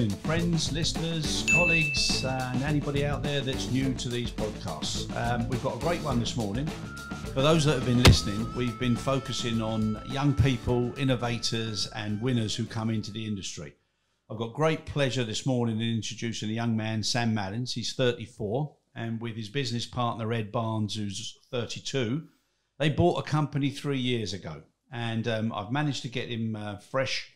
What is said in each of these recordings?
morning, friends, listeners, colleagues, and anybody out there that's new to these podcasts. We've got a great one this morning. For those that have been listening, we've been focusing on young people, innovators, and winners who come into the industry. I've got great pleasure this morning in introducing a young man, Sam Malins. He's 34, and with his business partner, Ed Barnes, who's 32, they bought a company 3 years ago. And I've managed to get him fresh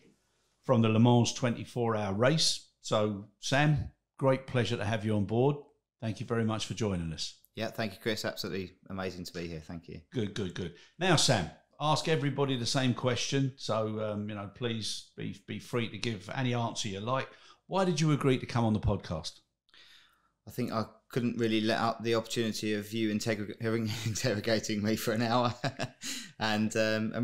from the Le Mans 24-hour race. So, Sam, great pleasure to have you on board. Thank you very much for joining us. Yeah, thank you, Chris. Absolutely amazing to be here. Thank you. Good, good, good. Now, Sam, ask everybody the same question. So, please be free to give any answer you like. Why did you agree to come on the podcast? I think I couldn't really let up the opportunity of you interrogating me for an hour, and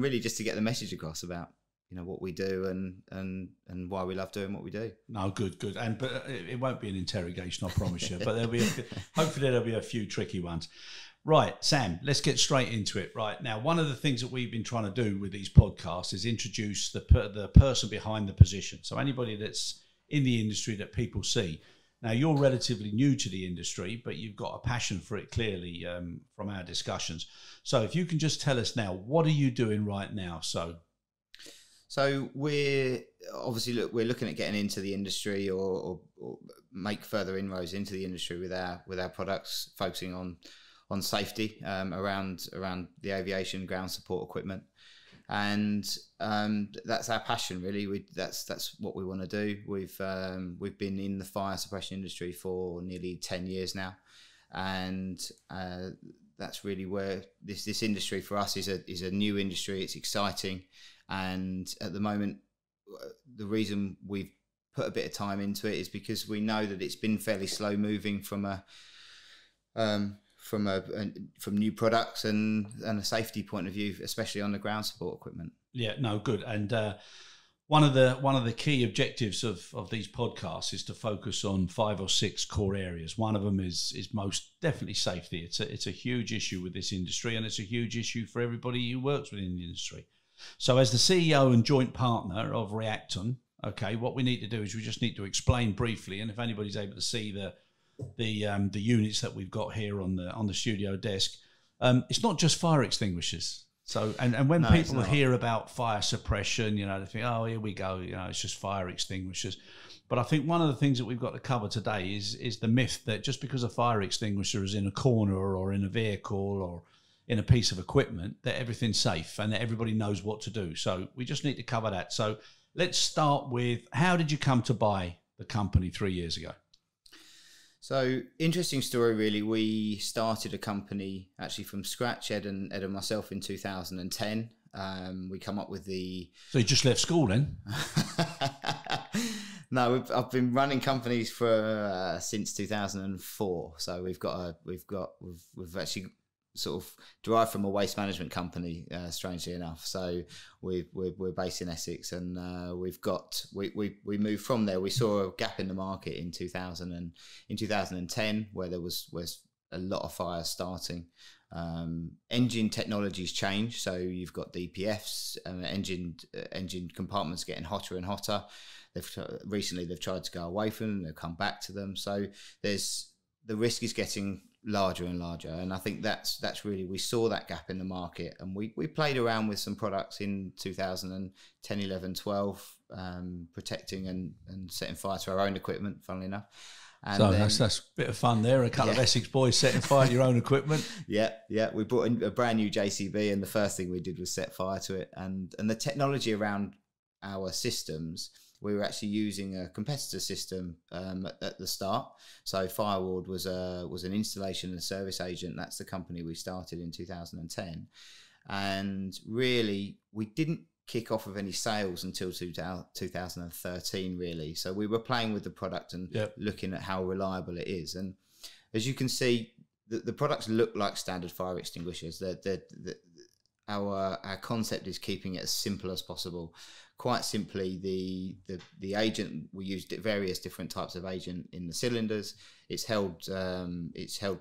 really just to get the message across about what we do and why we love doing what we do. No, good. But it won't be an interrogation, I promise you. But hopefully there'll be a few tricky ones. Right, Sam, let's get straight into it. Right now, one of the things that we've been trying to do with these podcasts is introduce the person behind the position. So anybody that's in the industry that people see. Now, you're relatively new to the industry, but you've got a passion for it clearly from our discussions. So if you can just tell us now, what are you doing right now? So we're obviously we're looking at getting into the industry or make further inroads into the industry with our products, focusing on safety around the aviation ground support equipment, and that's our passion really. That's what we want to do. We've been in the fire suppression industry for nearly 10 years now, and that's really where this industry for us is a new industry. It's exciting. And at the moment, the reason we've put a bit of time into it is because we know that it's been fairly slow moving from new products and a safety point of view, especially on the ground support equipment. Yeah, no, good. And one of the key objectives of these podcasts is to focus on 5 or 6 core areas. One of them is most definitely safety. It's a huge issue with this industry, and it's a huge issue for everybody who works within the industry. So as the CEO and joint partner of Reacton, okay, what we need to do is we just need to explain briefly, and if anybody's able to see the units that we've got here on the studio desk, it's not just fire extinguishers. So and when people hear about fire suppression, they think, oh, here we go, it's just fire extinguishers. But I think one of the things that we've got to cover today is the myth that just because a fire extinguisher is in a corner or in a vehicle or in a piece of equipment, that everything's safe and that everybody knows what to do. So we just need to cover that. So let's start with, how did you come to buy the company 3 years ago? So interesting story, really. We started a company actually from scratch, Ed and myself, in 2010. We come up with the... So you just left school then? No, I've been running companies for since 2004. So we've actually sort of derived from a waste management company, strangely enough. So we're based in Essex, and we moved from there. We saw a gap in the market in 2010 where there was a lot of fires starting. Engine technologies change, so you've got DPFs and engine compartments getting hotter and hotter. Recently they've tried to go away from them, they've come back to them. So the risk is getting larger and larger, and I think that's really, we saw that gap in the market, and we played around with some products in 2010, 11, 12, protecting and setting fire to our own equipment, funnily enough. And so that's a bit of fun there, a couple of Essex boys setting fire to your own equipment. Yeah, we brought in a brand new JCB, and the first thing we did was set fire to it, and the technology around our systems, we were actually using a competitor system at the start. So Fireward was an installation and service agent. That's the company we started in 2010. And really, we didn't kick off of any sales until 2013, really. So we were playing with the product and looking at how reliable it is. And as you can see, the products look like standard fire extinguishers. Our concept is keeping it as simple as possible. Quite simply, the agent, we used various different types of agent in the cylinders. It's held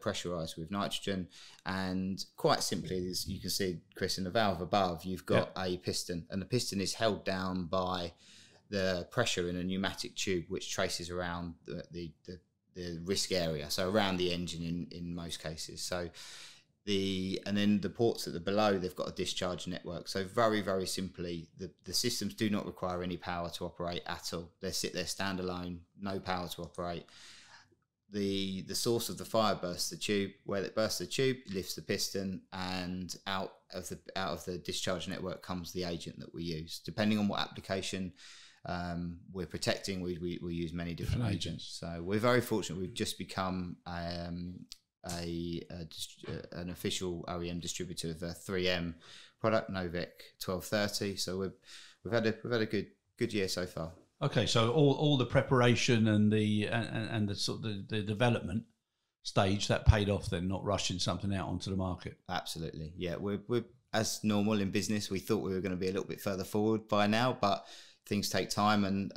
pressurized with nitrogen, and quite simply, as you can see, Chris, in the valve above, you've got a piston, and the piston is held down by the pressure in a pneumatic tube, which traces around the risk area, so around the engine in most cases. So and then the ports at the below, they've got a discharge network. So very, very simply, the systems do not require any power to operate at all. They're standalone, no power to operate. The source of the fire bursts the tube. Where it bursts the tube, it lifts the piston, and out of the discharge network comes the agent that we use. Depending on what application we're protecting, we use many different agents. So we're very fortunate. We've just become an official OEM distributor of a 3M product, Novec 1230. So we've had a good year so far. Okay, so all the preparation and the sort of the development stage that paid off, then, not rushing something out onto the market. Absolutely, yeah. We're as normal in business. We thought we were going to be a little bit further forward by now, but things take time, and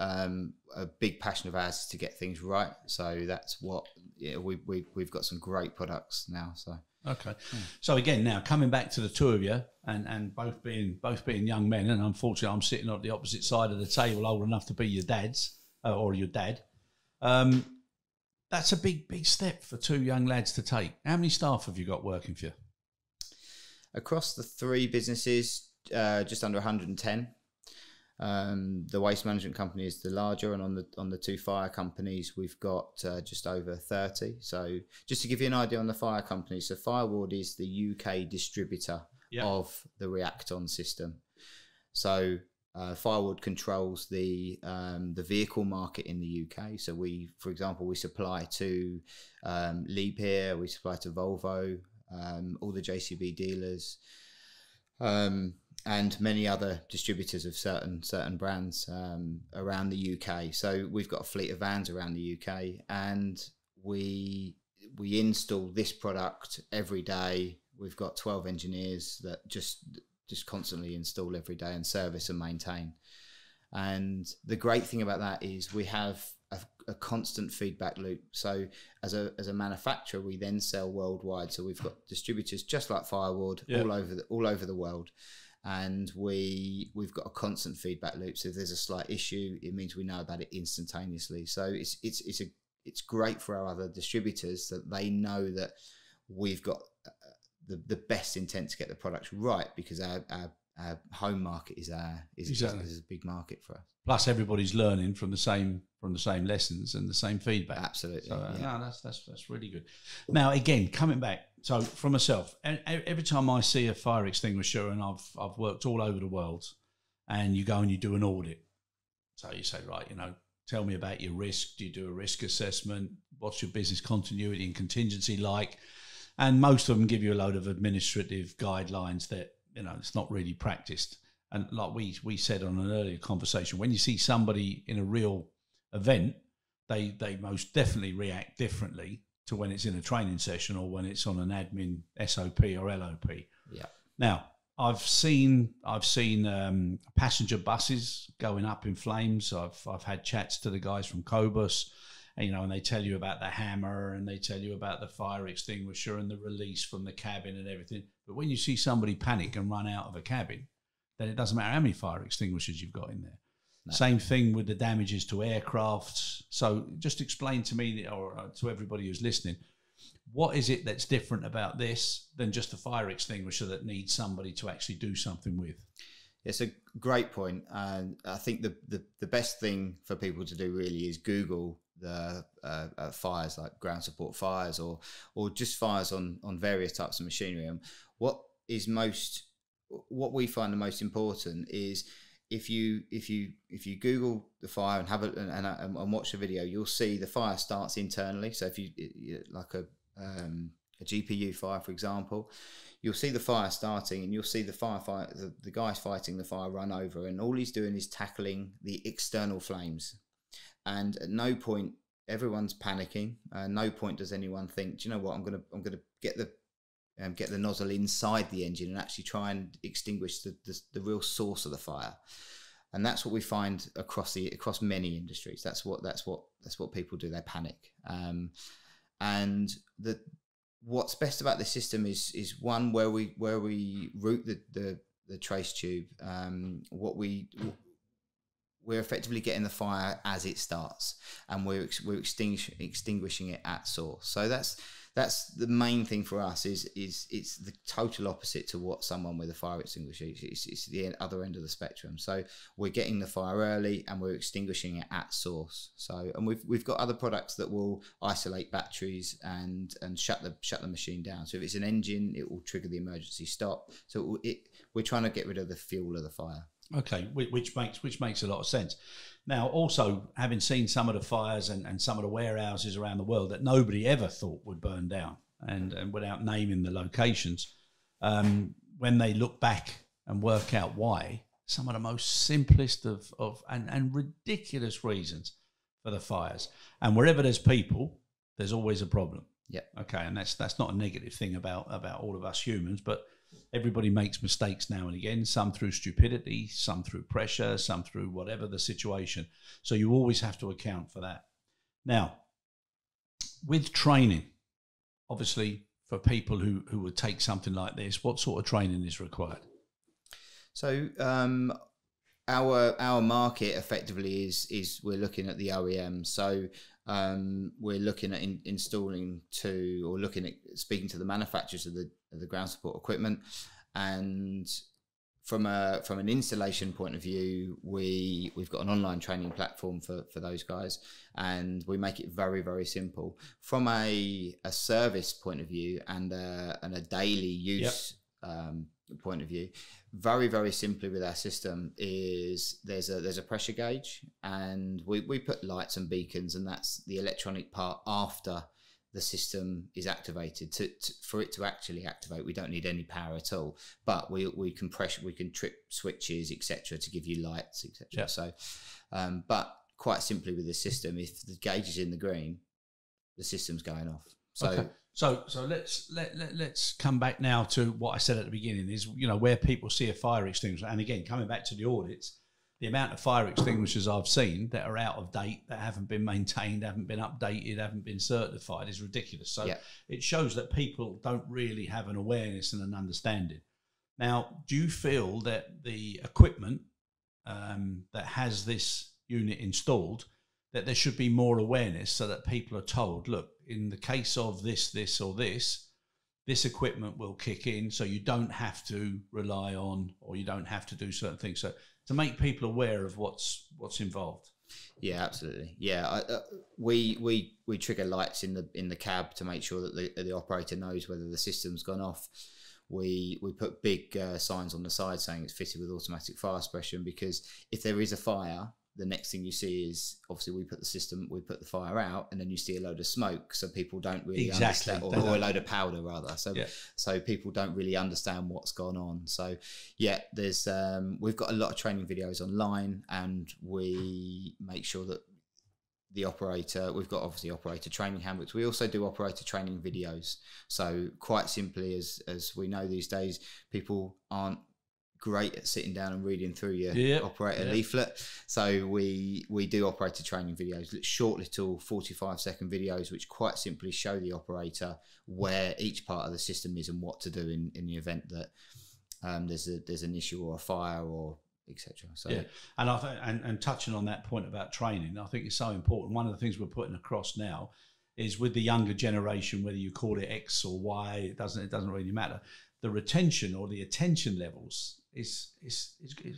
a big passion of ours is to get things right. So that's what we've got some great products now. So okay, so again, now coming back to the two of you, and both being young men, and unfortunately I'm sitting on the opposite side of the table, old enough to be your dads or your dad. That's a big step for two young lads to take. How many staff have you got working for you? Across the three businesses, just under 110. The waste management company is the larger, and on the two fire companies we've got just over 30. So just to give you an idea on the fire company, so Firewood is the UK distributor of the Reacton system. So Firewood controls the vehicle market in the UK. So for example, we supply to Lieb here, we supply to Volvo, all the JCB dealers, and many other distributors of certain brands around the UK. So we've got a fleet of vans around the UK, and we install this product every day. We've got 12 engineers that just constantly install every day and service and maintain. And the great thing about that is we have a constant feedback loop. So as a manufacturer, we then sell worldwide. So we've got distributors just like Firewood all over the world. And we've got a constant feedback loop. So if there's a slight issue, it means we know about it instantaneously. So it's great for our other distributors that they know that we've got the best intent to get the products right, because our home market is a big market for us. Plus, everybody's learning from the same lessons and the same feedback. Absolutely. So, no, that's really good. Now, again, coming back, so for myself, every time I see a fire extinguisher, and I've worked all over the world, and you go and you do an audit. So you say, right, tell me about your risk. Do you do a risk assessment? What's your business continuity and contingency like? And most of them give you a load of administrative guidelines that, it's not really practiced. And like we said on an earlier conversation, when you see somebody in a real event, they most definitely react differently to when it's in a training session or when it's on an admin SOP or LOP. Yeah. Now, I've seen passenger buses going up in flames. I've had chats to the guys from Cobus, and they tell you about the hammer, and they tell you about the fire extinguisher and the release from the cabin and everything. But when you see somebody panic and run out of a cabin, then it doesn't matter how many fire extinguishers you've got in there. No. Same thing with the damages to aircrafts. So just explain to me, or to everybody who's listening, what is it that's different about this than just a fire extinguisher that needs somebody to actually do something with? It's a great point. And I think the best thing for people to do really is Google the fires, like ground support fires or just fires on various types of machinery. And what we find the most important is if you Google the fire and have and watch the video, you'll see the fire starts internally. So if you like a GPU fire, for example, you'll see the fire starting, and you'll see the guys fighting the fire run over, and all he's doing is tackling the external flames. And at no point everyone's panicking. No point does anyone think, do you know what? I'm gonna get the nozzle inside the engine and actually try and extinguish the real source of the fire. And that's what we find across many industries. That's what people do. They panic. And what's best about the system is one where we route the trace tube. we're effectively getting the fire as it starts, and we're extinguishing it at source. So that's the main thing for us. Is it's the total opposite to what someone with a fire extinguisher. It's the other end of the spectrum. So we're getting the fire early and we're extinguishing it at source. So, and we've got other products that will isolate batteries and shut the machine down. So if it's an engine, it will trigger the emergency stop. So we're trying to get rid of the fuel of the fire. Okay, which makes a lot of sense. Now, also, having seen some of the fires and some of the warehouses around the world that nobody ever thought would burn down, and without naming the locations, when they look back and work out why, some of the most simplest of ridiculous reasons for the fires. And wherever there's people, there's always a problem. Yeah. Okay, and that's not a negative thing about all of us humans, but everybody makes mistakes now and again, some through stupidity, some through pressure, some through whatever the situation. So you always have to account for that. Now, with training, obviously for people who would take something like this, what sort of training is required? So our market effectively is we're looking at the OEM. So we're looking at installing to, or looking at speaking to the manufacturers of the ground support equipment, and from an installation point of view, we've got an online training platform for those guys, and we make it very, very simple. From a service point of view and a daily use point of view, very, very simply with our system is there's a pressure gauge, and we put lights and beacons, and that's the electronic part after the system is activated. For it to actually activate, we don't need any power at all, but we can trip switches, etc., to give you lights, etc. Yeah. So but quite simply with the system, if the gauge is in the green, the system's going off. So okay. So let's come back now to what I said at the beginning, is, you know, where people see a fire extinguisher. And again, coming back to the audits, the amount of fire extinguishers I've seen that are out of date, that haven't been maintained, haven't been updated, haven't been certified, is ridiculous. So it shows that people don't really have an awareness and an understanding. Now, do you feel that the equipment that has this unit installed, that there should be more awareness so that people are told, look, in the case of this or this equipment will kick in, so you don't have to rely on, or you don't have to do certain things. So to make people aware of what's involved. Yeah, absolutely. Yeah, we trigger lights in the cab to make sure that the operator knows whether the system's gone off. We put big signs on the side saying it's fitted with automatic fire suppression, because if there is a fire, the next thing you see is, obviously we put the fire out, and then you see a load of smoke, so people don't really understand, or a load of powder rather. So people don't really understand what's gone on. So yeah, there's we've got a lot of training videos online, and we make sure that the operator, we've got obviously operator training handbooks. We also do operator training videos. So quite simply, as we know these days, people aren't great at sitting down and reading through your operator leaflet. So we do operator training videos, short little 45-second videos, which quite simply show the operator where each part of the system is and what to do in the event that there's an issue or a fire or etc. So and I think, and touching on that point about training, I think it's so important. One of the things we're putting across now is, with the younger generation, whether you call it X or Y, it doesn't really matter. The retention or the attention levels is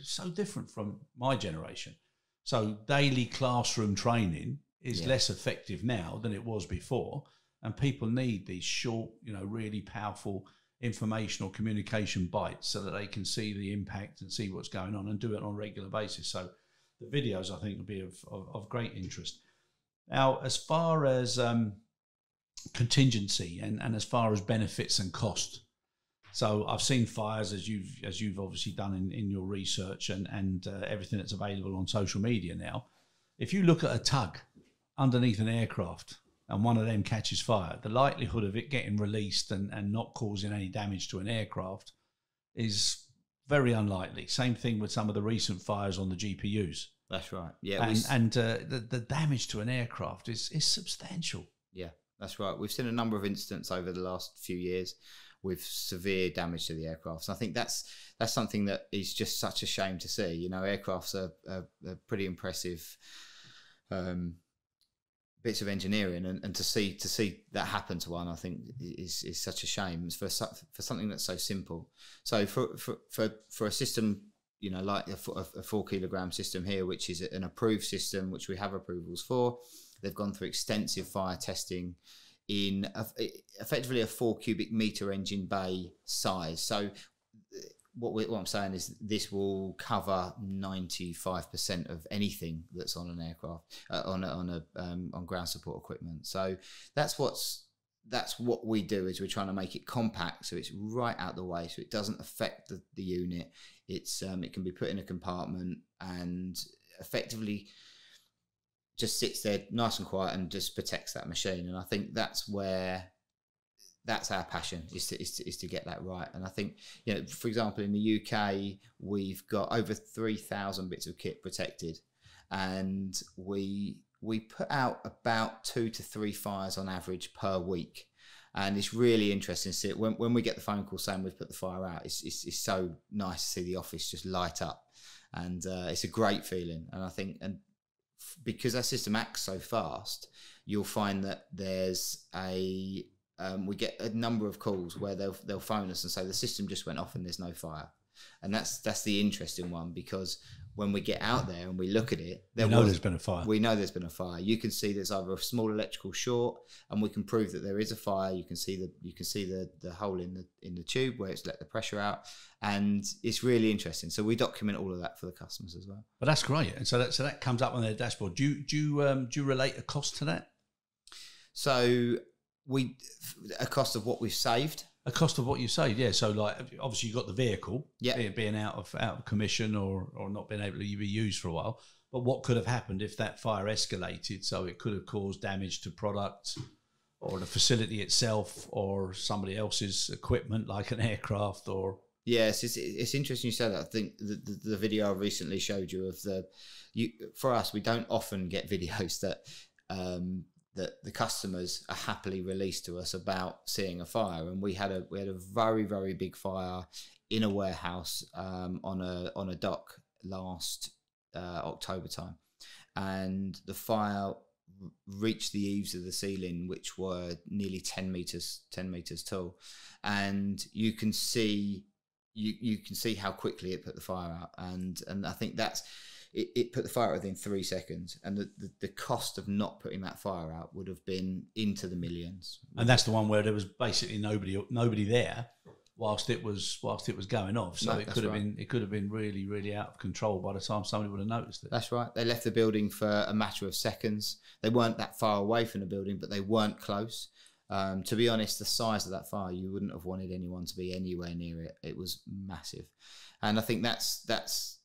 so different from my generation. So daily classroom training is less effective now than it was before, and people need these short, really powerful informational communication bites so that they can see the impact and see what's going on and do it on a regular basis. So the videos, I think, will be of great interest. Now, as far as contingency and as far as benefits and cost, so I've seen fires, as you've obviously done in your research and everything that's available on social media now. If you look at a tug underneath an aircraft and one of them catches fire, the likelihood of it getting released and not causing any damage to an aircraft is very unlikely. Same thing with some of the recent fires on the GPUs. That's right. Yeah, the damage to an aircraft is substantial. Yeah, that's right. We've seen a number of incidents over the last few years with severe damage to the aircraft. And I think that's something that is just such a shame to see. You know, aircrafts are pretty impressive bits of engineering, and to see that happen to one, I think is such a shame. It's for something that's so simple. So for a system, you know, like a 4 kilogram system here, which is an approved system, which we have approvals for, they've gone through extensive fire testing in effectively a 4 cubic meter engine bay size. So what I'm saying is this will cover 95% of anything that's on an aircraft, on ground support equipment. So that's what we do, is we're trying to make it compact, so it's right out the way, so it doesn't affect the unit. It can be put in a compartment and effectively just sits there nice and quiet and just protects that machine. And I think that's our passion, is to get that right. And I think, you know, for example, in the UK, we've got over 3,000 bits of kit protected, and we put out about 2 to 3 fires on average per week. And it's really interesting to see it. When we get the phone call saying we've put the fire out, it's so nice to see the office just light up, and it's a great feeling. And I think, and because our system acts so fast, you'll find that there's we get a number of calls where they'll phone us and say the system just went off and there's no fire. And that's the interesting one, because when we get out there and we look at it, there's been a fire. We know there's been a fire. You can see there's either a small electrical short, and we can prove that there is a fire. You can see the hole in the tube where it's let the pressure out, and it's really interesting. So we document all of that for the customers as well. But that's great. And so that comes up on their dashboard. Do you relate a cost to that? So a cost of what we've saved. A cost of what you saved, yeah. So, like, obviously, you got the vehicle, yeah, being out of commission or not being able to be used for a while. But what could have happened if that fire escalated? So it could have caused damage to product, or the facility itself, or somebody else's equipment, like an aircraft, or. Yes, it's interesting you said that. I think the video I recently showed you of for us, we don't often get videos that the customers are happily released to us about seeing a fire. And we had a very, very big fire in a warehouse on a dock last October time, and the fire reached the eaves of the ceiling, which were nearly 10 meters tall, and you can see how quickly it put the fire out, and I think that's. It put the fire out within 3 seconds, and the cost of not putting that fire out would have been into the millions. And that's the one where there was basically nobody there whilst it was going off. So it could have been really, really out of control by the time somebody would have noticed it. That's right. They left the building for a matter of seconds. They weren't that far away from the building, but they weren't close. To be honest, the size of that fire, you wouldn't have wanted anyone to be anywhere near it. It was massive, and I think that's.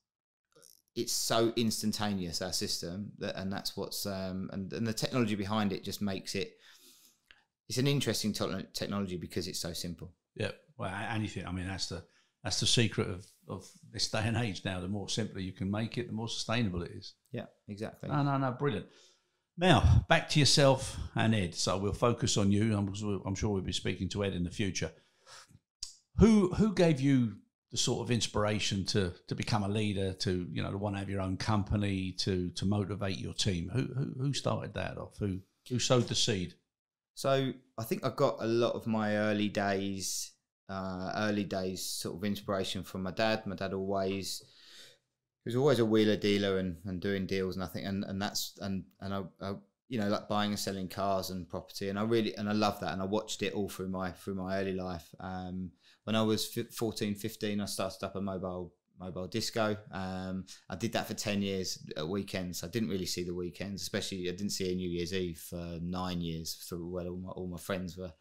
It's so instantaneous, our system, and that's what's and the technology behind it just makes it. It's an interesting technology because it's so simple. Yeah, well, anything. I mean, that's the secret of this day and age now. The more simpler you can make it, the more sustainable it is. Yeah, exactly. No, brilliant. Now back to yourself and Ed. So we'll focus on you. I'm sure we'll be speaking to Ed in the future. Who gave you the sort of inspiration to become a leader, to want to have your own company, to motivate your team? Who started that off? Who sowed the seed? So I think I got a lot of my early days sort of inspiration from my dad. My dad he was always a wheeler dealer and doing deals, and I think I like buying and selling cars and property, and I love that, and I watched it all through my early life. When I was 14, 15, I started up a mobile disco. I did that for 10 years at weekends. I didn't really see the weekends, especially I didn't see a New Year's Eve for 9 years. So all my friends were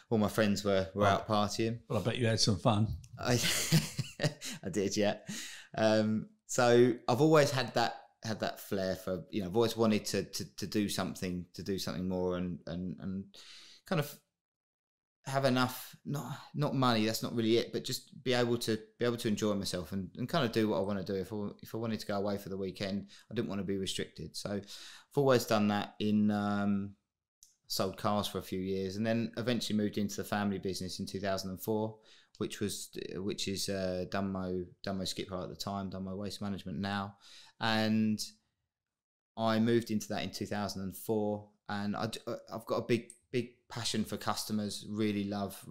out partying. Well, I bet you had some fun. I did, yeah. So I've always had that flair for, I've always wanted to do something more and kind of have enough, not money, that's not really it, but just be able to enjoy myself and kind of do what I want to do. If I wanted to go away for the weekend, I didn't want to be restricted. So I've always done that. In sold cars for a few years, and then eventually moved into the family business in 2004, which is Dunmo Skip Hire at the time, Dunmo Waste Management now, and I moved into that in 2004, and I've got a big passion for customers. Really love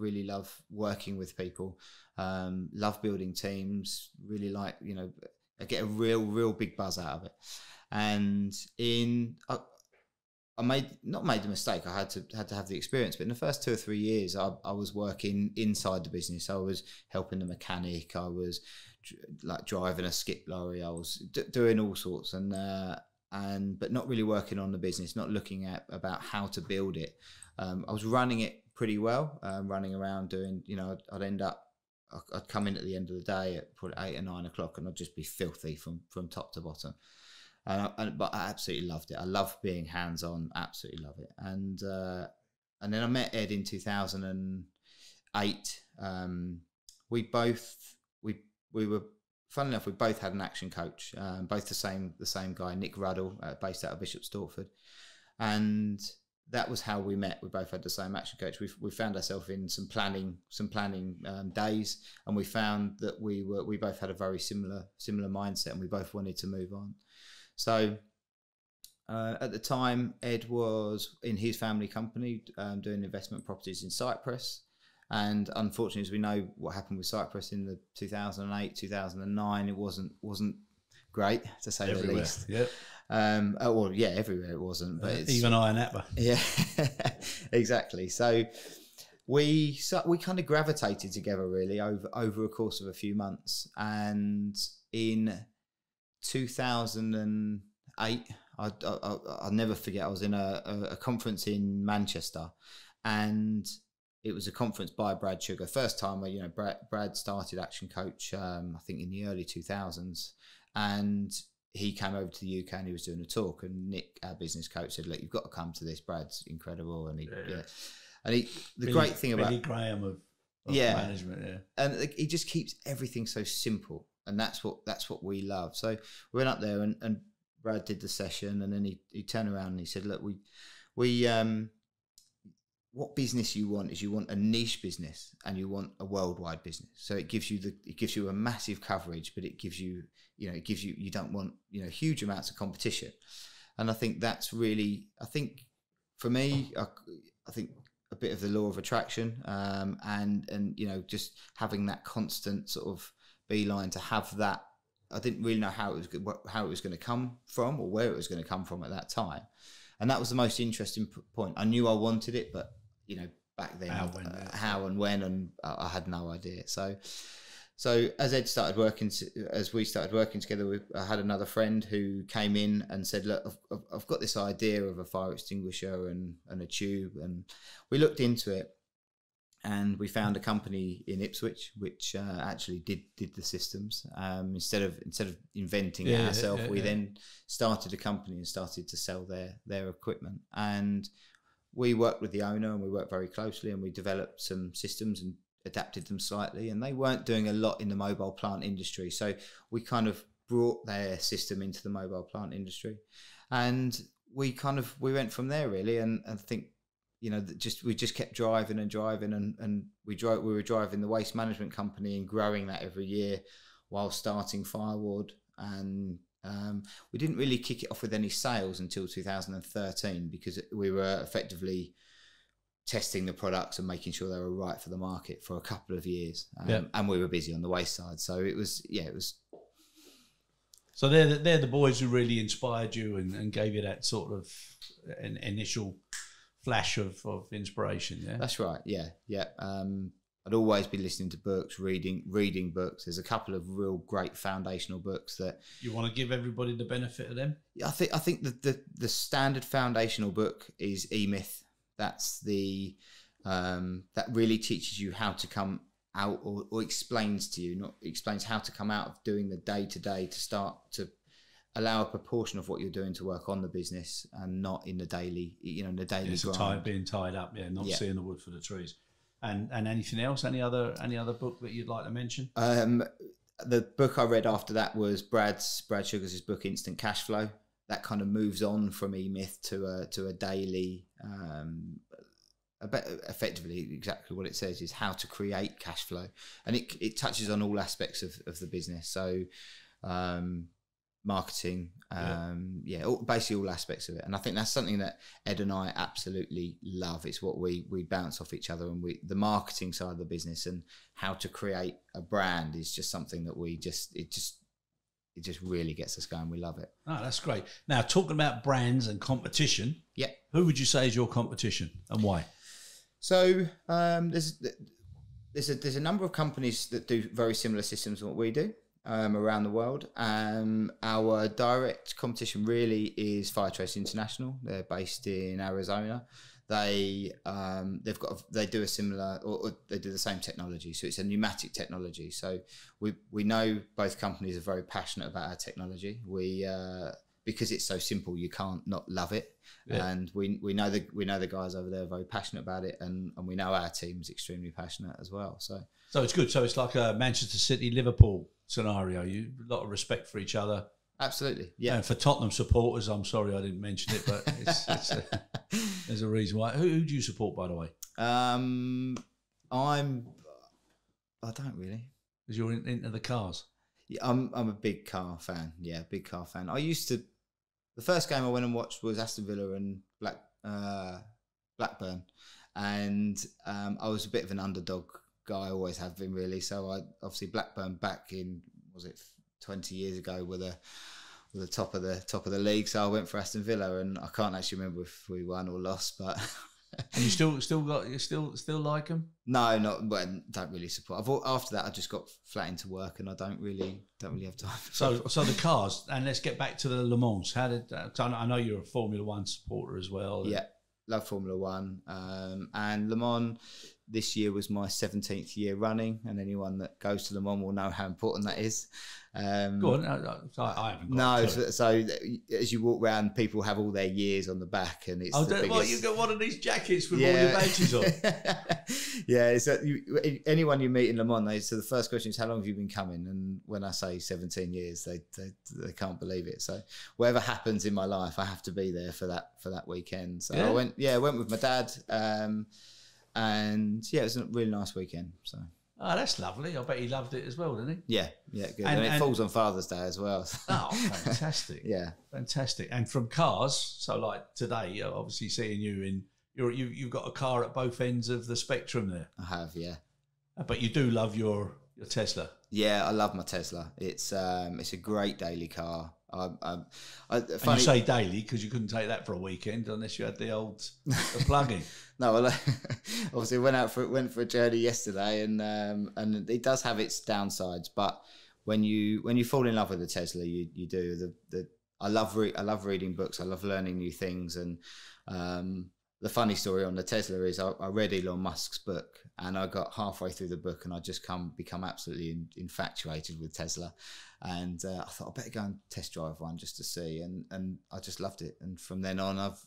working with people. Love building teams. Really like, I get a real big buzz out of it. And I not made the mistake. I had to have the experience, but in the first 2 or 3 years, I was working inside the business. I was helping the mechanic. I was like driving a skip lorry. I was doing all sorts, but not really working on the business, not looking at about how to build it. I was running it pretty well, running around doing, I'd come in at the end of the day at probably 8 or 9 o'clock, and I'd just be filthy from top to bottom. But I absolutely loved it. I love being hands-on, absolutely love it. And then I met Ed in 2008. We were, funnily enough, we both had an action coach, both the same guy, Nick Ruddle, based out of Bishop Stortford, and that was how we met. We both had the same action coach. We found ourselves in some planning days, and we found that we both had a very similar mindset, and we both wanted to move on. So at the time, Ed was in his family company doing investment properties in Cyprus. And unfortunately, as we know what happened with Cyprus in the 2008, 2009, it wasn't great, to say the least. Yep. Well, yeah, everywhere it wasn't. But even Iron Atma. Yeah, exactly. So we kind of gravitated together really over a course of a few months. And in 2008, I'll never forget, I was in a conference in Manchester, and it was a conference by Brad Sugar. First time, Brad started Action Coach, I think in the early 2000s, and he came over to the UK and he was doing a talk. And Nick, our business coach, said, "Look, you've got to come to this. Brad's incredible." And the great thing about Billy Graham of management, and he just keeps everything so simple, and that's what we love. So we went up there, and Brad did the session, and then he turned around and he said, "Look, we what business you want is you want a niche business and you want a worldwide business. So it gives you a massive coverage, but it gives you you don't want huge amounts of competition." And I think that's really, for me, I think a bit of the law of attraction, and just having that constant sort of beeline to have that. I didn't really know how it was going to come from, or where it was going to come from at that time, and that was the most interesting point. I knew I wanted it, but back then, how and when, and I had no idea. So as we started working together, I had another friend who came in and said, "Look, I've got this idea of a fire extinguisher and a tube," and we looked into it, and we found a company in Ipswich which actually did the systems. Instead of inventing it ourselves, we then started a company and started to sell their equipment. And we worked with the owner, and we worked very closely, and we developed some systems and adapted them slightly. And they weren't doing a lot in the mobile plant industry, so we kind of brought their system into the mobile plant industry, and we went from there really. And I think we just kept driving, and we were driving the waste management company and growing that every year while starting Firewood. And we didn't really kick it off with any sales until 2013, because we were effectively testing the products and making sure they were right for the market for a couple of years. And we were busy on the waste side. So it was. So they're the boys who really inspired you and gave you that sort of an initial flash of inspiration. Yeah, that's right. Yeah. I'd always be listening to books, reading books. There's a couple of real great foundational books that you want to give everybody the benefit of them. I think the standard foundational book is E-Myth. That's that really teaches you how to come out, or explains how to come out of doing the day-to-day to start to allow a proportion of what you're doing to work on the business and not in the daily, in the daily grind. Being tied up, not seeing the wood for the trees. And anything else? Any other book that you'd like to mention? The book I read after that was Brad Sugar's book, Instant Cash Flow. that kind of moves on from eMyth to a daily. Effectively, exactly what it says is how to create cash flow, and it touches on all aspects of the business. So, marketing, basically all aspects of it. And I think that's something that Ed and I absolutely love. It's what we bounce off each other, and the marketing side of the business and how to create a brand is just something that it just really gets us going. We love it. Oh, that's great. Now, talking about brands and competition, who would you say is your competition and why? So there's a number of companies that do very similar systems to what we do around the world. Our direct competition really is Firetrace International. They're based in Arizona. They do a similar, or they do the same technology. So it's a pneumatic technology. So we know both companies are very passionate about our technology. Because it's so simple, you can't not love it. Yeah. And we know the guys over there are very passionate about it, and we know our team's extremely passionate as well. So it's good. So it's like a Manchester City Liverpool scenario. You a lot of respect for each other. Absolutely, yeah. And for Tottenham supporters, I'm sorry I didn't mention it, but there's a reason why. Who do you support, by the way? I don't really. Because you're into the cars. Yeah, I'm a big car fan. Yeah, big car fan. I used to. The first game I went and watched was Aston Villa and Blackburn, and I was a bit of an underdog guy. I always have been, really. So I obviously Blackburn back in 20 years ago were the top of the league. So I went for Aston Villa, and I can't actually remember if we won or lost, but. And you still like them? No, don't really support. After that, I just got flat into work, and I don't really have time. So the cars, and let's get back to the Le Mans. How did? I know you're a Formula One supporter as well. Yeah, love Formula One, and Le Mans this year was my 17th year running, and anyone that goes to Le Mans will know how important that is. Go on, I haven't got no. So as you walk around, people have all their years on the back, and it's you got one of these jackets with all your badges on. Yeah, it's anyone you meet in Le Mans, so the first question is, how long have you been coming? And when I say 17 years, they can't believe it. So whatever happens in my life, I have to be there for that weekend. So I went with my dad, and it was a really nice weekend. So. Oh, that's lovely. I bet he loved it as well, didn't he? Yeah, good. And it falls on Father's Day as well. Oh, fantastic. Yeah. Fantastic. And from cars, so like today, obviously seeing you you've got a car at both ends of the spectrum there. I have, yeah. But you do love your Tesla. Yeah, I love my Tesla. It's a great daily car. And you say daily because you couldn't take that for a weekend unless you had the plug-in. No, well, obviously went for a journey yesterday, and it does have its downsides. But when you fall in love with a Tesla, you do. I love reading books. I love learning new things, and the funny story on the Tesla is I read Elon Musk's book, and I got halfway through the book, and I just become absolutely infatuated with Tesla. And I thought I better go and test drive one just to see, and I just loved it. And from then on, I've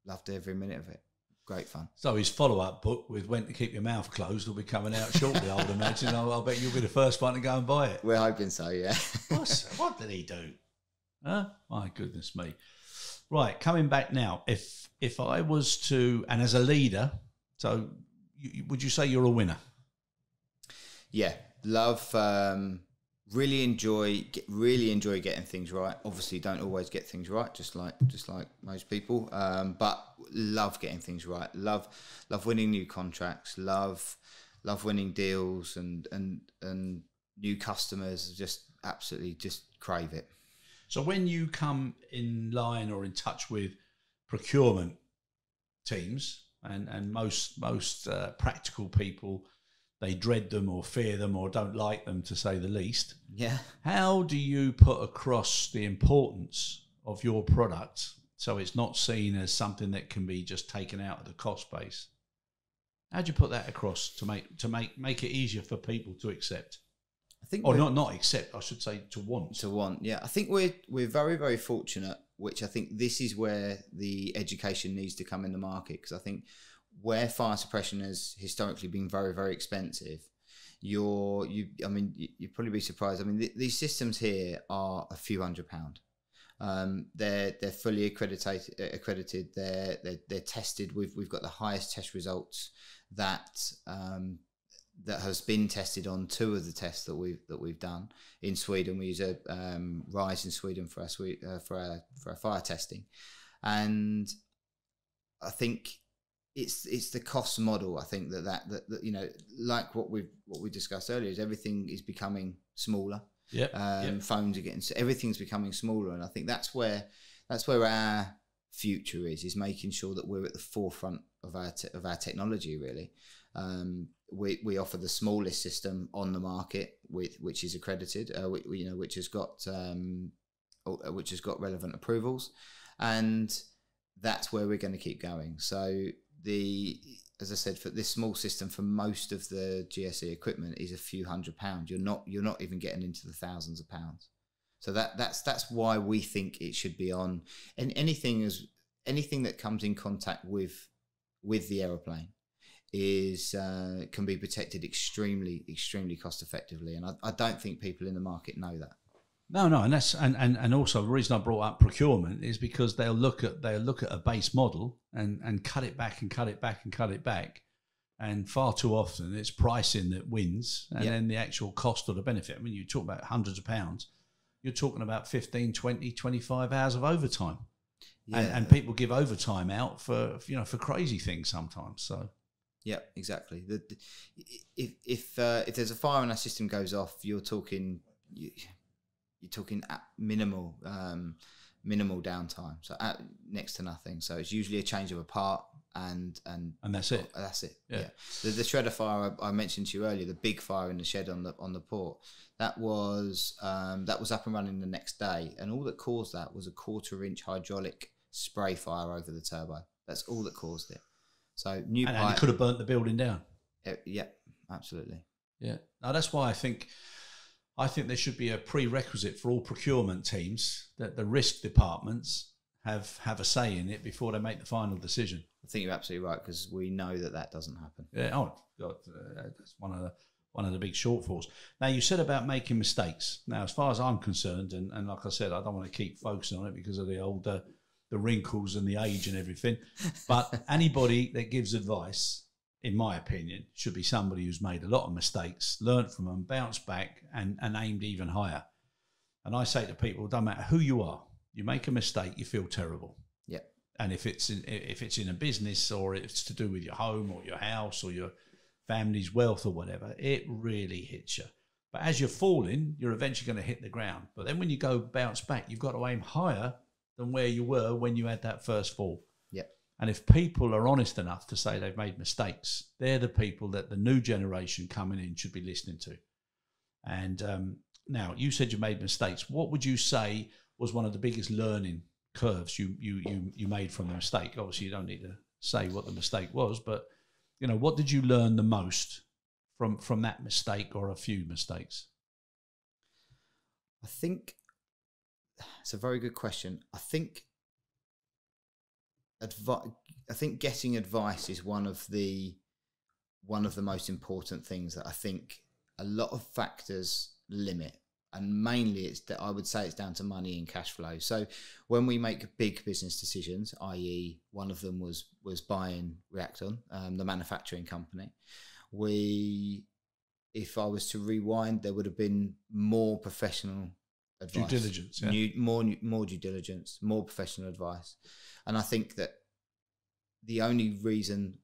loved every minute of it. Great fun. So his follow-up book with When to Keep Your Mouth Closed will be coming out shortly, I would imagine. I'll bet you'll be the first one to go and buy it. We're hoping so, yeah. What did he do? Huh? My goodness me. Right, coming back now. If I was to, and as a leader, so would you say you're a winner? Yeah, love. Really enjoy getting things right. Obviously, don't always get things right, just like most people. But love getting things right. Love winning new contracts. Love winning deals and new customers. Just absolutely just crave it. So when you come in line or in touch with procurement teams and most practical people, they dread them or fear them or don't like them, to say the least. Yeah. How do you put across the importance of your product so it's not seen as something that can be just taken out of the cost base? How do you put that across to make it easier for people to accept? I think, or not accept, I should say, to want. Yeah, I think we're very, very fortunate, which I think this is where the education needs to come in the market, because I think where fire suppression has historically been very, very expensive, you'd probably be surprised. I mean, these systems here are a few £100. They're fully accredited. They're tested. We've got the highest test results that has been tested on 2 of the tests that we've done in Sweden. We use a RISE in Sweden for our fire testing, and I think it's the cost model. I think that you know, like what we discussed earlier, is everything is becoming smaller. Phones are everything's becoming smaller, and I think that's where our future is making sure that we're at the forefront of our technology. Really, we offer the smallest system on the market, which is accredited, which has got relevant approvals, and that's where we're going to keep going. So as I said, for this small system, for most of the GSE equipment is a few £100. You're not even getting into the thousands of pounds. So that's why we think it should be on. And anything that comes in contact with the aeroplane can be protected extremely cost effectively. And I don't think people in the market know that. No, and that's and also the reason I brought up procurement is because they'll look at a base model and cut it back and cut it back and cut it back, and far too often it's pricing that wins, and then the actual cost or the benefit. I mean, you talk about hundreds of pounds, you're talking about 15, 20, 25 hours of overtime, and people give overtime out for crazy things sometimes. So. Yeah, exactly. If there's a fire and our system goes off, you're talking at minimal downtime, so next to nothing. So it's usually a change of a part, and that's it. That's it. Yeah. The shredder fire I mentioned to you earlier, the big fire in the shed on the port, that was up and running the next day, and all that caused that was a 1/4-inch hydraulic spray fire over the turbo. That's all that caused it. So and it could have burnt the building down. Yeah, absolutely. Yeah. Now that's why I think there should be a prerequisite for all procurement teams that the risk departments have a say in it before they make the final decision. I think you're absolutely right, because we know that doesn't happen. Yeah. Oh God, that's one of the big shortfalls. Now, you said about making mistakes. Now, as far as I'm concerned, and like I said, I don't want to keep focusing on it because of the wrinkles and the age and everything. But anybody that gives advice, in my opinion, should be somebody who's made a lot of mistakes, learned from them, bounced back, and aimed even higher. And I say to people, it doesn't matter who you are, you make a mistake, you feel terrible. Yeah. And if it's in a business, or it's to do with your home or your house or your family's wealth or whatever, it really hits you. But as you're falling, you're eventually going to hit the ground. But then when you go bounce back, you've got to aim higher than where you were when you had that first fall. Yeah. And if people are honest enough to say they've made mistakes, they're the people that the new generation coming in should be listening to. And now, you said you made mistakes. What would you say was one of the biggest learning curves you made from the mistake? Obviously, you don't need to say what the mistake was, but what did you learn the most from that mistake or a few mistakes? I think it's a very good question. I think getting advice is one of the most important things that I think a lot of factors limit, and mainly I would say it's down to money and cash flow. So when we make big business decisions, i.e. one of them was buying Reacton, the manufacturing company, if I was to rewind, there would have been more professional advice, due diligence, more due diligence, more professional advice. And I think that the only reason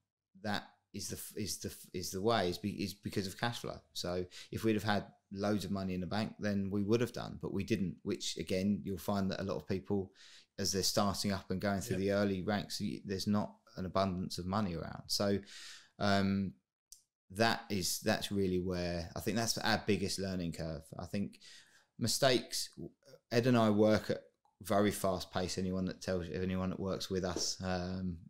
that is the way is because of cash flow. So if we'd have had loads of money in the bank, then we would have done, but we didn't, which again, you'll find that a lot of people, as they're starting up and going through the early ranks, there's not an abundance of money around. So that's really where I think that's our biggest learning curve. I think mistakes, Ed and I work at very fast pace. Anyone that works with us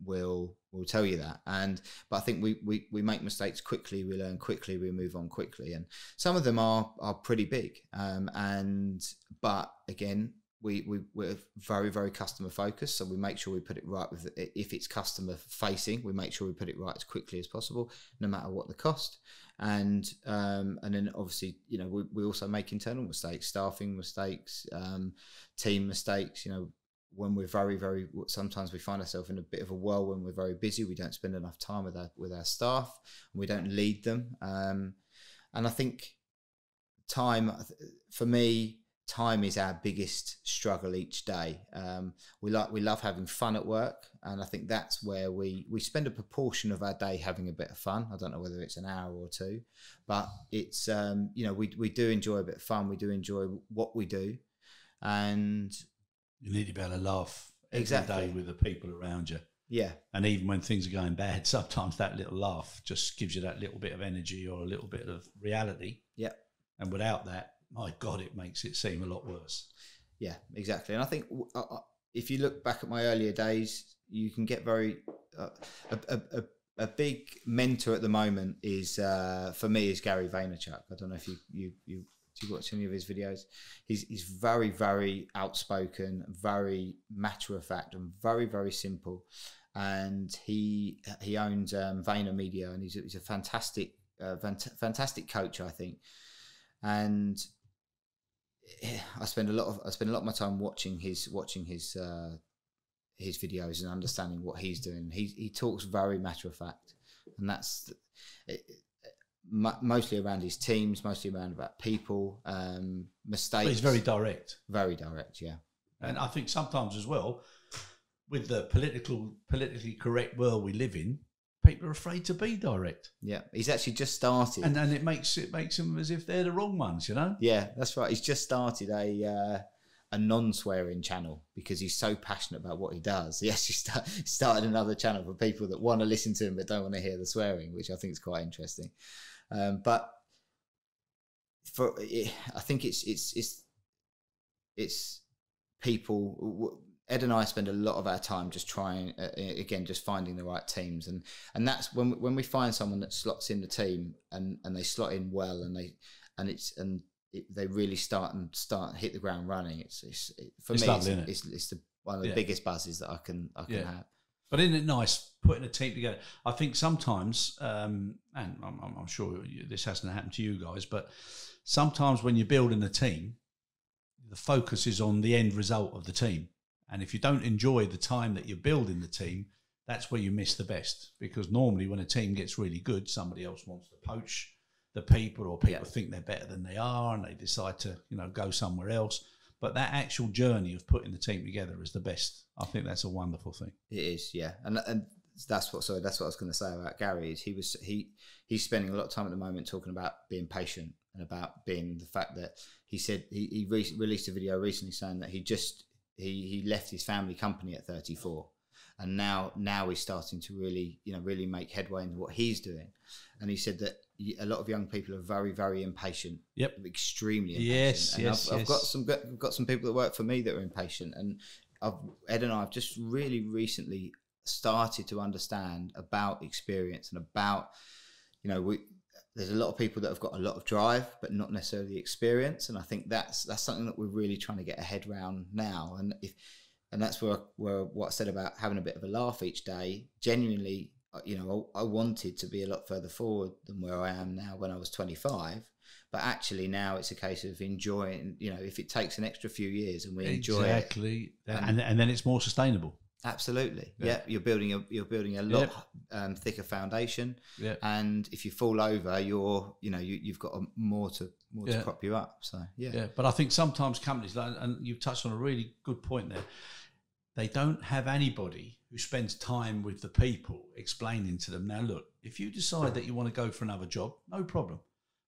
will tell you that. But I think we make mistakes quickly, we learn quickly, we move on quickly, and some of them are pretty big. But again, we're very, very customer focused, so we make sure we put it right with if it's customer facing, we make sure we put it right as quickly as possible, no matter what the cost. and then obviously, you know, we also make internal mistakes, staffing mistakes, team mistakes. You know, when we're very, sometimes we find ourselves in a bit of a whirlwind. We're very busy. We don't spend enough time with our staff, and we don't lead them. And I think time, for me, time is our biggest struggle each day. We love having fun at work, and I think that's where we spend a proportion of our day having a bit of fun. I don't know whether it's an hour or two, but it's you know, we do enjoy a bit of fun. We do enjoy what we do, and you need to be able to laugh every day with the people around you. Yeah, and even when things are going bad, sometimes that little laugh just gives you that little bit of energy or a little bit of reality. Yeah, and without that, my God, it makes it seem a lot worse. Yeah, exactly. And I think if you look back at my earlier days, you can get very a big mentor at the moment is for me is Gary Vaynerchuk. I don't know if you watch any of his videos. He's very, very outspoken, very matter of fact, and very, very simple. And he owns Vayner Media, and he's a fantastic coach, I think. And I spend a lot of my time watching his videos and understanding what he's doing. He talks very matter of fact, and that's mostly around his teams, mostly around about people, mistakes. But he's very direct. Very direct, yeah. And I think sometimes as well, with the politically correct world we live in, people are afraid to be direct. Yeah, he's actually just started, and it makes them as if they're the wrong ones, you know. Yeah, that's right. He's just started a non-swearing channel because he's so passionate about what he does. He actually started another channel for people that want to listen to him but don't want to hear the swearing, which I think is quite interesting. But I think it's people. Ed and I spend a lot of our time just trying, just finding the right teams, and that's when we find someone that slots in the team and they slot in well, and they really start hit the ground running. For me, it's one of the biggest buzzes that I can have. But isn't it nice putting a team together? I think sometimes, and I'm sure this hasn't happened to you guys, but sometimes when you're building a team, the focus is on the end result of the team. And if you don't enjoy the time that you're building the team, that's where you miss the best. Because normally when a team gets really good, somebody else wants to poach the people, or people think they're better than they are, and they decide to, you know, go somewhere else. But that actual journey of putting the team together is the best. I think that's a wonderful thing. It is, yeah. And that's what I was going to say about Gary is he's spending a lot of time at the moment talking about being patient and about being the fact that he said he released a video recently saying that he left his family company at 34, and now he's starting to really make headway in what he's doing. And he said that a lot of young people are very, very impatient. Yep, extremely impatient. Yes, I've got some people that work for me that are impatient, and Ed and I have just really recently started to understand about experience and about, you know, there's a lot of people that have got a lot of drive, but not necessarily experience. And I think that's something that we're really trying to get a head around now. And that's where what I said about having a bit of a laugh each day. Genuinely, you know, I wanted to be a lot further forward than where I am now when I was 25. But actually now it's a case of enjoying, you know, if it takes an extra few years and we enjoy it. Exactly. And then it's more sustainable. Absolutely. Yeah. You're building a lot thicker foundation. Yeah. And if you fall over, you've got more to prop you up. So yeah. But I think sometimes companies, and you've touched on a really good point there, they don't have anybody who spends time with the people explaining to them, now look, if you decide that you want to go for another job, no problem.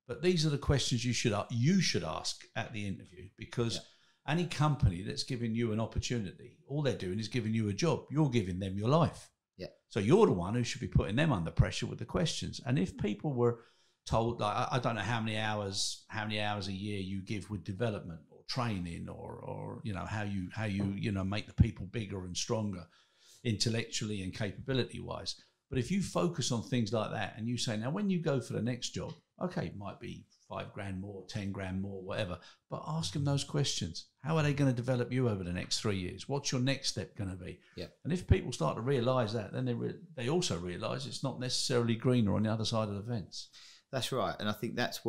But these are the questions you should ask at the interview, because any company that's giving you an opportunity, all they're doing is giving you a job. You're giving them your life. Yeah. So you're the one who should be putting them under pressure with the questions. And if people were told, like, I don't know how many hours a year you give with development or training, or you know, how you make the people bigger and stronger intellectually and capability wise. But if you focus on things like that, and you say, now when you go for the next job, okay, it might be $5,000 more, $10,000 more, whatever, but ask them those questions. How are they going to develop you over the next 3 years? What's your next step going to be? Yeah. And if people start to realise that, then they also realise it's not necessarily greener on the other side of the fence. That's right. And I think that's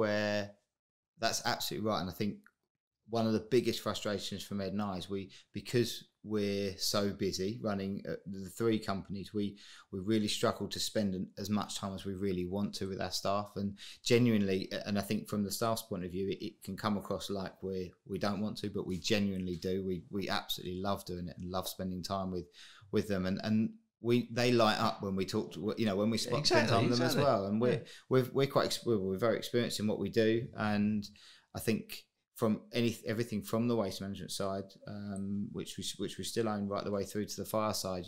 absolutely right. And I think one of the biggest frustrations from Ed and I is because we're so busy running the 3 companies, we really struggle to spend as much time as we really want to with our staff. And genuinely, and I think from the staff's point of view, it can come across like we don't want to, but we genuinely do. We absolutely love doing it and love spending time with them. And they light up when we talk to, when we spend time with them as well. And we're very experienced in what we do. And I think from everything from the waste management side, which we still own right the way through to the fire side,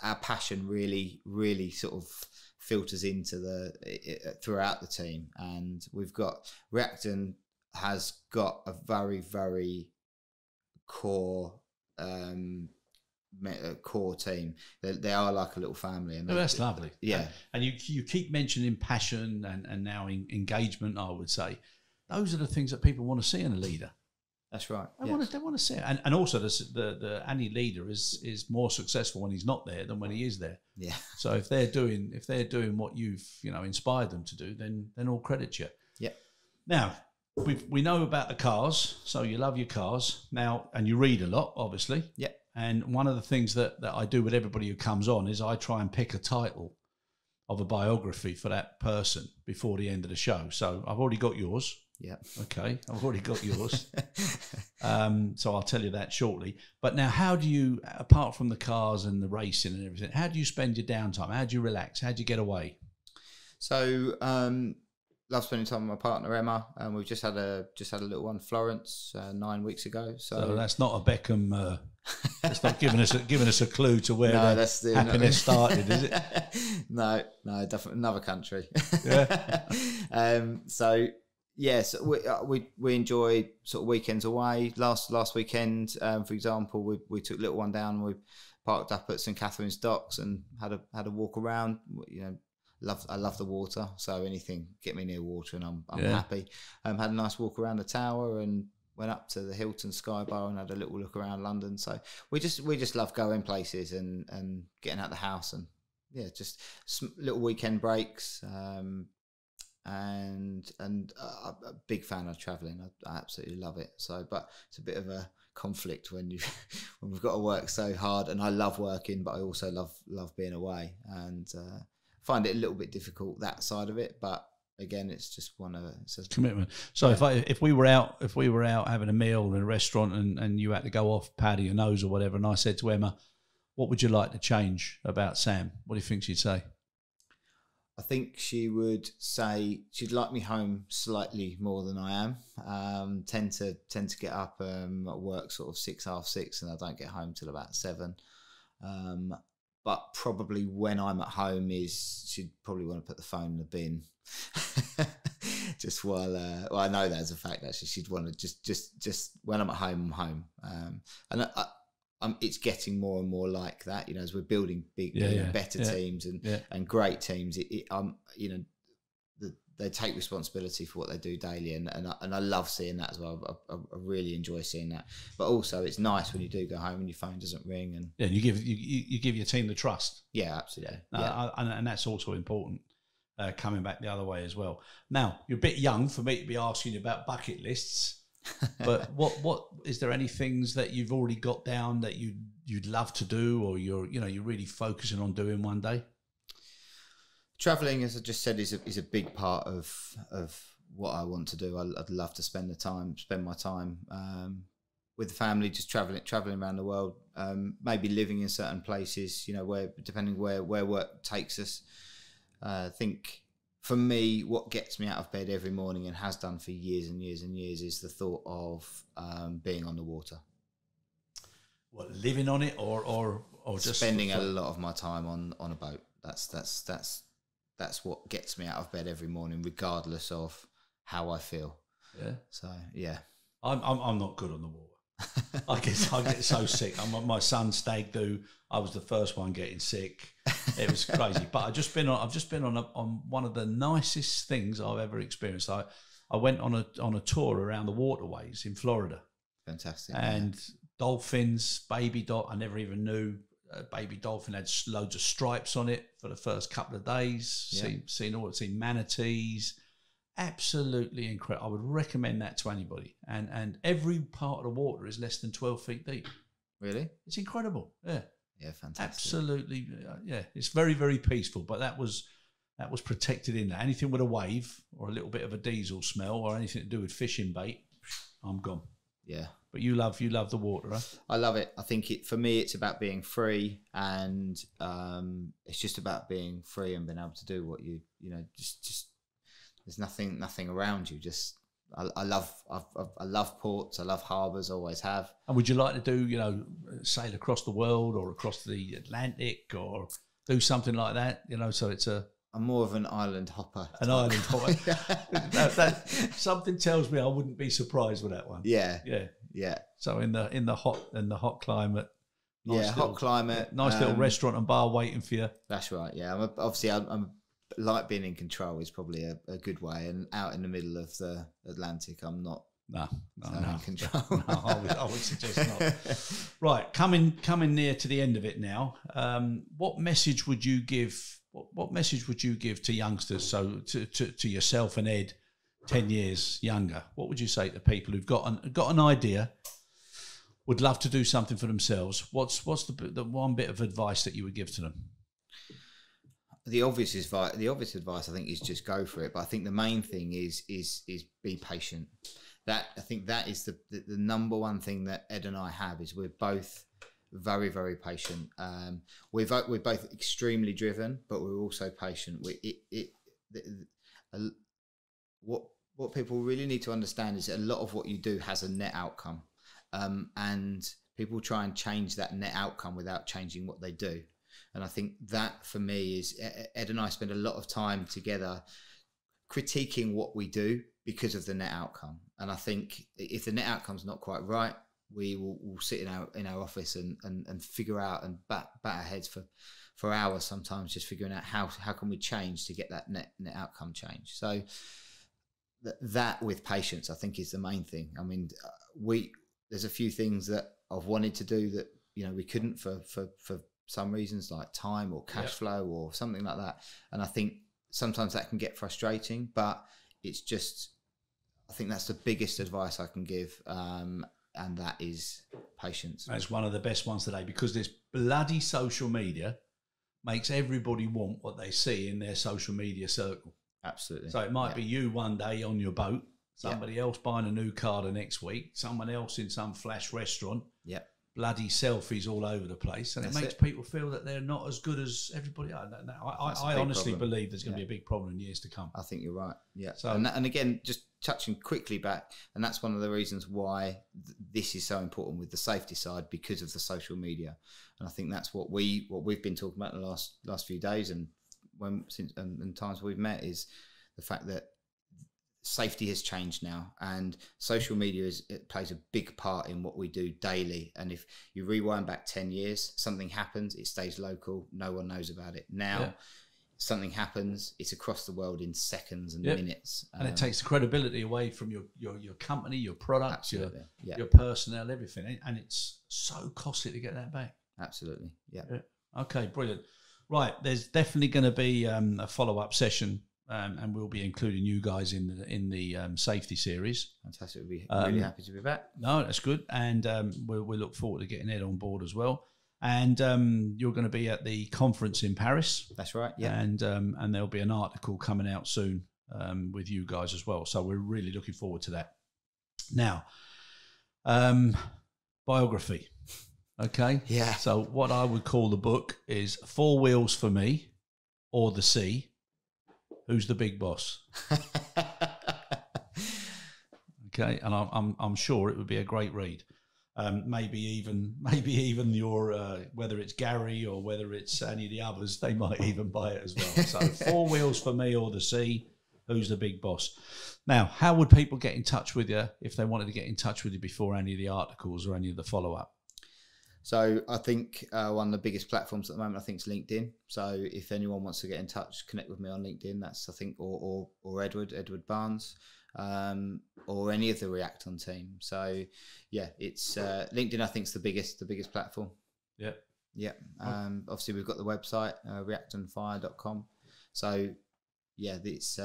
our passion really sort of filters into throughout the team. And we've got Reacton has got a very, very core team. They are like a little family, and that's lovely. Yeah, and you keep mentioning passion and now engagement. I would say those are the things that people want to see in a leader. That's right. They want to see it, and also any leader is more successful when he's not there than when he is there. Yeah. So if they're doing what you've inspired them to do, then all credit to you. Yeah. Now we know about the cars, so you love your cars now, and you read a lot, obviously. Yeah. And one of the things that I do with everybody who comes on is I try and pick a title of a biography for that person before the end of the show. So I've already got yours. Yeah. Okay, I've already got yours. So I'll tell you that shortly. But now, how do you, apart from the cars and the racing and everything, how do you spend your downtime? How do you relax? How do you get away? So, love spending time with my partner Emma, and we've just had a little one, Florence, 9 weeks ago. So that's not a Beckham. It's not giving us a clue to where the happiness started, is it? No, definitely another country. Yeah. So yes, we enjoy sort of weekends away. Last weekend, for example, we took little one down. We parked up at St Catherine's Docks and had a walk around. I love the water, so anything get me near water and I'm happy. Had a nice walk around the tower and went up to the Hilton Sky Bar and had a little look around London. So we just love going places and getting out the house, and just little weekend breaks. And a big fan of travelling. I absolutely love it. So, but it's a bit of a conflict when we've got to work so hard, and I love working, but I also love being away, and find it a little bit difficult, that side of it. But again, it's just it's a commitment. So if we were out having a meal in a restaurant and you had to go off, powder your nose or whatever, and I said to Emma, what would you like to change about Sam? What do you think she'd say? I think she would say she'd like me home slightly more than I am. Tend to get up at work sort of 6, half 6, and I don't get home till about 7. But probably when I'm at home she'd probably want to put the phone in the bin. Just while I know that as a fact, actually she'd want to just when I'm at home, I'm home. And it's getting more and more like that, as we're building big, better teams and great teams. They take responsibility for what they do daily, and I love seeing that as well. I really enjoy seeing that. But also, it's nice when you do go home and your phone doesn't ring, and you give your team the trust. Yeah, absolutely. And that's also important. Coming back the other way as well. Now, you're a bit young for me to be asking you about bucket lists. But what is there any things that you've already got down that you'd love to do, or you're really focusing on doing one day? Traveling, as I just said, is a big part of what I want to do. I'd love to spend my time with the family, just traveling around the world, maybe living in certain places, depending where work takes us. I think for me, what gets me out of bed every morning, and has done for years and years and years, is the thought of being on the water. What, living on it, or just spending a lot of my time on a boat? That's what gets me out of bed every morning, regardless of how I feel. Yeah. So yeah, I'm not good on the water. I get so sick. My son's stag do. I was the first one getting sick. It was crazy. But I've just been on one of the nicest things I've ever experienced. I went on a tour around the waterways in Florida. Fantastic. And dolphins, baby I never even knew. baby dolphin had loads of stripes on it for the first couple of days. Yeah. Seen manatees. Absolutely incredible. I would recommend that to anybody. And every part of the water is less than 12 feet deep. Really? It's incredible. Yeah. Yeah, fantastic. Absolutely. Yeah. It's very, very peaceful. But that was protected in there. Anything with a wave or a little bit of a diesel smell or anything to do with fishing bait, I'm gone. Yeah. But you love the water, huh? I love it. I think for me, it's about being free, and it's just about being free and being able to do what you just. There's nothing around you. Just I love ports. I love harbours. Always have. And would you like to do sail across the world or across the Atlantic or do something like that? So it's I'm more of an island hopper. An island hopper. that something tells me I wouldn't be surprised with that one. Yeah. So in the hot climate. Hot climate. Nice little restaurant and bar waiting for you. That's right. Yeah. I'm like being in control is probably a good way, and out in the middle of the Atlantic, I'm not. No. In control. No, I would suggest not. Right, coming near to the end of it now. What message would you give? What message would you give to youngsters? So to yourself and Ed, 10 years younger. What would you say to people who've got an idea, would love to do something for themselves? What's the one bit of advice that you would give to them? The obvious advice I think is just go for it. But I think the main thing is be patient. I think that is the number one thing that Ed and I have is we're both very, very patient. We're both extremely driven, but we're also patient. What people really need to understand is that a lot of what you do has a net outcome, and people try and change that net outcome without changing what they do. And I think that for me is Ed and I spend a lot of time together critiquing what we do because of the net outcome. And I think if the net outcome's not quite right, we'll sit in our office and figure out and bat our heads for hours sometimes, just figuring out how can we change to get that net outcome change. So that with patience, I think, is the main thing. I mean, there's a few things that I've wanted to do that we couldn't for some reasons, like time or cash flow or something like that. And I think sometimes that can get frustrating, but it's just, I think that's the biggest advice I can give. And that is patience. That's one of the best ones today, because this bloody social media makes everybody want what they see in their social media circle. Absolutely. So it might be you one day on your boat, somebody else buying a new car the next week, someone else in some flash restaurant. Yep. Bloody selfies all over the place, and it makes people feel that they're not as good as everybody. I honestly believe there's going to be a big problem in years to come. I think you're right. Yeah. So, and again, just touching quickly back, and that's one of the reasons why this is so important with the safety side, because of the social media. And I think that's what we've been talking about in the last few days, and times we've met, is the fact that safety has changed now, and social media plays a big part in what we do daily. And if you rewind back 10 years, something happens, it stays local, no one knows about it. Now something happens, it's across the world in seconds and minutes, and it takes the credibility away from your company, your product, your personnel, everything, and it's so costly to get that back. Absolutely. Yeah. Okay, brilliant. Right, there's definitely going to be a follow-up session, and we'll be including you guys in the safety series. Fantastic. We'll be really happy to be back. No, that's good. And we look forward to getting Ed on board as well. And you're going to be at the conference in Paris. That's right, yeah. And there'll be an article coming out soon with you guys as well. So we're really looking forward to that. Now, biography. Okay? Yeah. So what I would call the book is Four Wheels for Me or the Sea. Who's the big boss? Okay, and I'm sure it would be a great read. Maybe even your whether it's Gary or whether it's any of the others, they might even buy it as well. So Four Wheels for Me or the Sea. Who's the big boss? Now, how would people get in touch with you if they wanted to get in touch with you before any of the articles or any of the follow up? So I think one of the biggest platforms at the moment, I think, is LinkedIn. So if anyone wants to get in touch, connect with me on LinkedIn. That's, I think, or Edward Barnes, or any of the Reacton team. So yeah, it's LinkedIn. I think is the biggest platform. Yeah. Yeah. Obviously, we've got the website, reactonfire.com. So, yeah, it's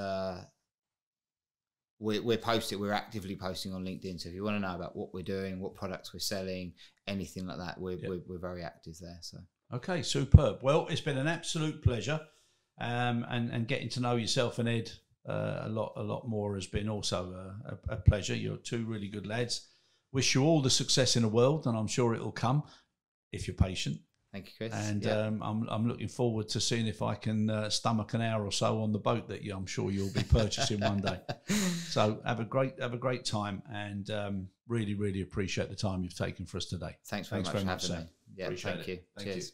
we're actively posting on LinkedIn. So if you want to know about what we're doing, what products we're selling, anything like that, we're very active there. So okay, superb. Well, it's been an absolute pleasure, and getting to know yourself and Ed a lot more has been also a pleasure. You're two really good lads. Wish you all the success in the world, and I'm sure it'll come if you're patient. Thank you, Chris. And I'm looking forward to seeing if I can stomach an hour or so on the boat that I'm sure you'll be purchasing one day. So have a great time, and really appreciate the time you've taken for us today. Thanks very much for having me. Yeah, thank you. Cheers.